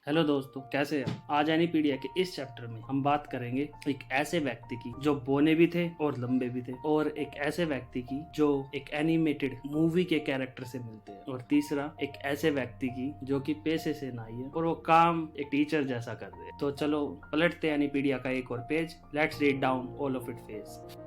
Hello दोस्तों, कैसे हैं? आज एनीपीडिया के इस चैप्टर में हम बात करेंगे एक ऐसे व्यक्ति की जो बौने भी थे और लंबे भी थे, और एक ऐसे व्यक्ति की जो एक एनिमेटेड मूवी के कैरेक्टर से मिलते हैं, और तीसरा एक ऐसे व्यक्ति की जो कि पेशे से नाई है और वो काम एक टीचर जैसा कर रहे हैं। तो चलो पलटते हैं एनीपीडिया का एक और page. Let's read down all of it phase.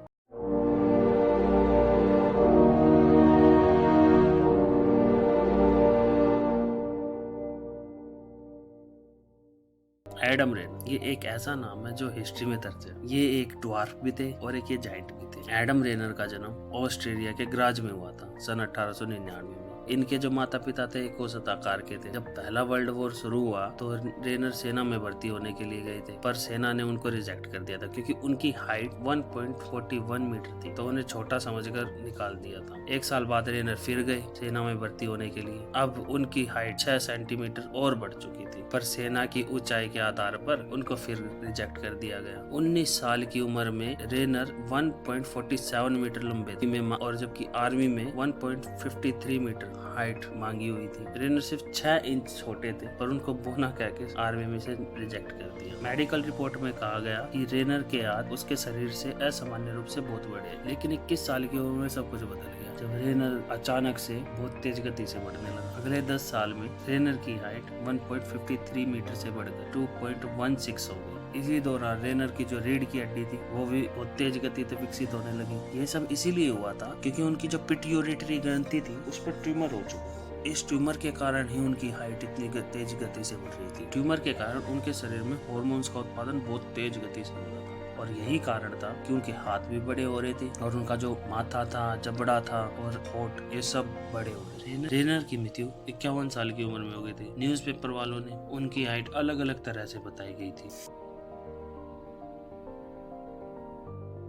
Adam rain ये एक ऐसा नाम है जो हिस्ट्री में दर्ज है। ये एक ड्वार्फ भी थे और एक ये जाइंट भी थे। एडम रेनर का जन्म ऑस्ट्रेलिया के ग्राज में हुआ था सन 1899 में। इनके जो माता पिता थे एक औसत आकार के थे। जब पहला वर्ल्ड वॉर शुरू हुआ तो रेनर सेना में भर्ती होने के लिए गए थे, पर सेना ने उनको रिजेक्ट कर दिया था क्योंकि उनकी हाइट 1.41 मीटर थी, तो उन्हें छोटा समझकर निकाल दिया था। एक साल बाद रेनर फिर गए सेना में भर्ती होने के लिए। अब उनकी हाइट 6 सेंटीमीटर और बढ़ चुकी थी, पर सेना की ऊंचाई के आधार पर उनको फिर रिजेक्ट कर दिया गया। 19 साल की उम्र में रेनर 1.47 मीटर लंबे थे और जबकि आर्मी में 1.53 मीटर हाइट मांगी हुई थी। रेनर सिर्फ 6 इंच छोटे थे, पर उनको बोना कह के आर्मी में से रिजेक्ट कर दिया। मेडिकल रिपोर्ट में कहा गया कि रेनर के हाथ उसके शरीर से असामान्य रूप से बहुत बड़े हैं, लेकिन 21 साल की उम्र में सब कुछ बदल गया जब रेनर अचानक से बहुत तेज गति से बढ़ने लगा। अगले 10 साल में रेनर की हाइट 1.53 मीटर से बढ़कर 2.16 हो गई। इसी दौरान रेनर की जो रीढ़ की हड्डी थी वो भी बहुत तेज गति से विकसित होने लगी। ये सब इसीलिए हुआ था क्योंकि उनकी जो पिट्यूटरी ग्रंथि थी उस पर ट्यूमर हो चुका। इस ट्यूमर के कारण ही उनकी हाइट इतनी तेज गति से बढ़ रही थी। ट्यूमर के कारण उनके शरीर में हार्मोन्स का उत्पादन बहुत तेज गति से हो रहा था, और यही कारण था कि उनके हाथ भी बड़े हो रहे थे और उनका जो माथा था, जबड़ा था और होठ, ये सब बड़े हो रहे थे। रेनर की मृत्यु 51 साल की उम्र में हो गई थी। न्यूज़पेपर वालों ने उनकी हाइट अलग अलग तरह से बताई गई थी।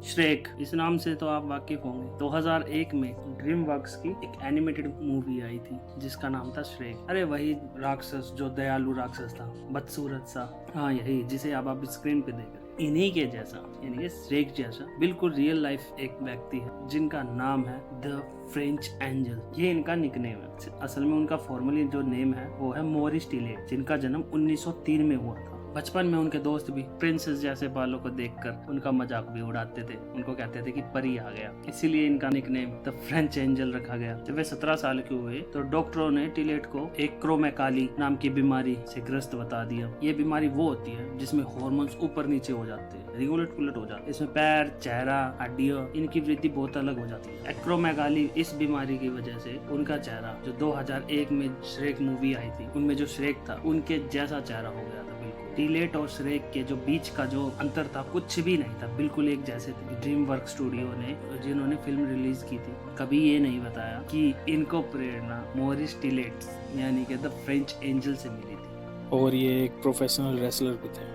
श्रेक, इस नाम से तो आप वाकिफ होंगे। 2001 में ड्रीम वर्क्स की एक एनिमेटेड मूवी आई थी जिसका नाम था श्रेक। अरे वही राक्षस जो दयालु राक्षस था, बदसूरत सा, हाँ यही जिसे आप स्क्रीन पे देख रहे। इन्हीं के जैसा यानी कि श्रेक जैसा बिल्कुल रियल लाइफ एक व्यक्ति है जिनका नाम है द फ्रेंच एंजल। ये इनका निकनेम है। असल में उनका फॉर्मली जो नेम है वो है मॉरिस टिलेट, जिनका जन्म 1903 में हुआ था। बचपन में उनके दोस्त भी प्रिंसेस जैसे बालों को देखकर उनका मजाक भी उड़ाते थे। उनको कहते थे कि परी आ गया, इसीलिए इनका निकनेम द फ्रेंच एंजल रखा गया। जब वे 17 साल के हुए तो डॉक्टरों ने टिलेट को एक्रोमेगाली नाम की बीमारी से ग्रस्त बता दिया। ये बीमारी वो होती है जिसमें हार्मोन्स ऊपर नीचे हो जाते हैं, रिगुलेट पुलट हो जाते हैं। इसमें पैर, चेहरा, हड्डियां, इनकी वृद्धि बहुत अलग हो जाती है। एक्रोमेगाली इस बीमारी की वजह से उनका चेहरा जो 2001 में श्रेक मूवी आई थी उनमें जो श्रेक था उनके जैसा चेहरा हो गया था। बिल्कुल टिलेट और श्रेक के जो बीच का जो अंतर था कुछ भी नहीं था, बिल्कुल एक जैसे थे। ड्रीम वर्क स्टूडियो ने जिन्होंने फिल्म रिलीज की थी कभी ये नहीं बताया कि इनको प्रेरणा मॉरिस टिलेट यानी कि द फ्रेंच एंजल से मिली थी। और ये एक प्रोफेशनल रेसलर भी थे।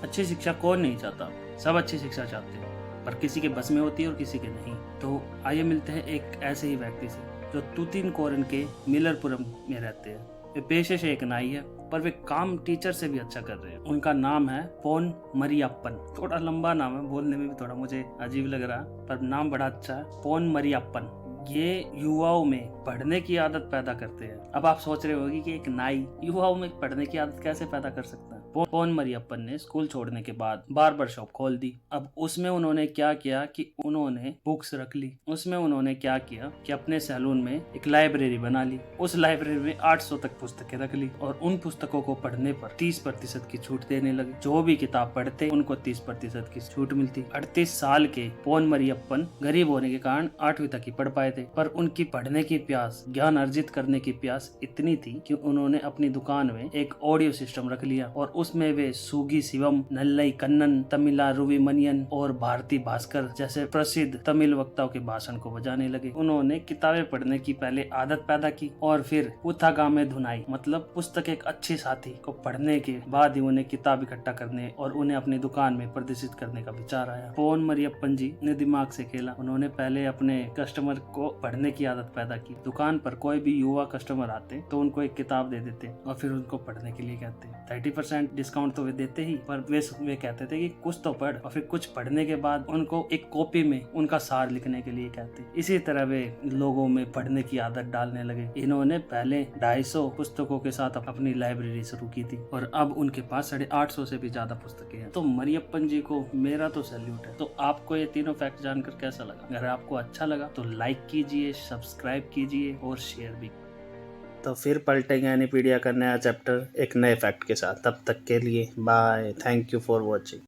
अच्छी शिक्षा कौन नहीं चाहता, सब अच्छी शिक्षा चाहते हैं, पर किसी के बस में होती है और किसी के नहीं। तो आइए मिलते हैं एक ऐसे ही व्यक्ति से जो तूतिनकोरन के मिलरपुरम में रहते हैं। वे पेशे से एक नाई है, पर वे काम टीचर से भी अच्छा कर रहे हैं। उनका नाम है पोन मरियप्पन। थोड़ा लंबा नाम है, बोलने में भी थोड़ा मुझे अजीब लग रहा है, पर नाम बड़ा अच्छा है, पोन मरियप्पन। ये युवाओं में पढ़ने की आदत पैदा करते हैं। अब आप सोच रहे होगी कि एक नाई युवाओं में पढ़ने की आदत कैसे पैदा कर सकता है। पोन मरियप्पन ने स्कूल छोड़ने के बाद बार्बर शॉप खोल दी। अब उसमें उन्होंने क्या किया कि उन्होंने बुक्स रख ली। उसमें उन्होंने क्या किया कि अपने सैलून में एक लाइब्रेरी बना ली। उस लाइब्रेरी में 800 तक पुस्तकें रख ली और उन पुस्तकों को पढ़ने पर 30% की छूट देने लगे। जो भी किताब पढ़ते उनको 30% की छूट मिलती। 38 साल के पोन मरियप्पन गरीब होने के कारण 8वीं तक ही पढ़ पाए थे, पर उनकी पढ़ने की प्यास, ज्ञान अर्जित करने की प्यास इतनी थी कि उन्होंने अपनी दुकान में एक ऑडियो सिस्टम रख लिया और उसमें वे सूगी शिवम, नल्लई कन्नन, तमिला रुवी मनियन और भारती भास्कर जैसे प्रसिद्ध तमिल वक्ताओं के भाषण को बजाने लगे। उन्होंने किताबें पढ़ने की पहले आदत पैदा की और फिर पुथागामे धुनाई मतलब पुस्तक एक अच्छे साथी को पढ़ने के बाद ही उन्हें किताब इकट्ठा करने और उन्हें अपनी दुकान में प्रदर्शित करने का विचार आया। पोन मरियप्पन जी ने दिमाग से खेला। उन्होंने पहले अपने कस्टमर को पढ़ने की आदत पैदा की। दुकान पर कोई भी युवा कस्टमर आते तो उनको एक किताब दे देते और फिर उनको पढ़ने के लिए कहते। 30% डिस्काउंट तो वे देते ही, पर वे कहते थे कि कुछ तो पढ़, और फिर कुछ पढ़ने के बाद उनको एक कॉपी में उनका सार लिखने के लिए कहते। इसी तरह वे लोगों में पढ़ने की आदत डालने लगे। इन्होंने पहले 250 पुस्तकों के साथ अपनी लाइब्रेरी शुरू की थी और अब उनके पास 850 से भी ज्यादा पुस्तकें हैं। तो मरियप्पन जी को मेरा तो सैल्यूट है। तो आपको ये तीनों फैक्ट जानकर कैसा लगा? अगर आपको अच्छा लगा तो लाइक कीजिए, सब्सक्राइब कीजिए और शेयर भी। तो फिर पलटेंगे एनीपीडिया का नया चैप्टर एक नए फैक्ट के साथ। तब तक के लिए bye, thank you for watching.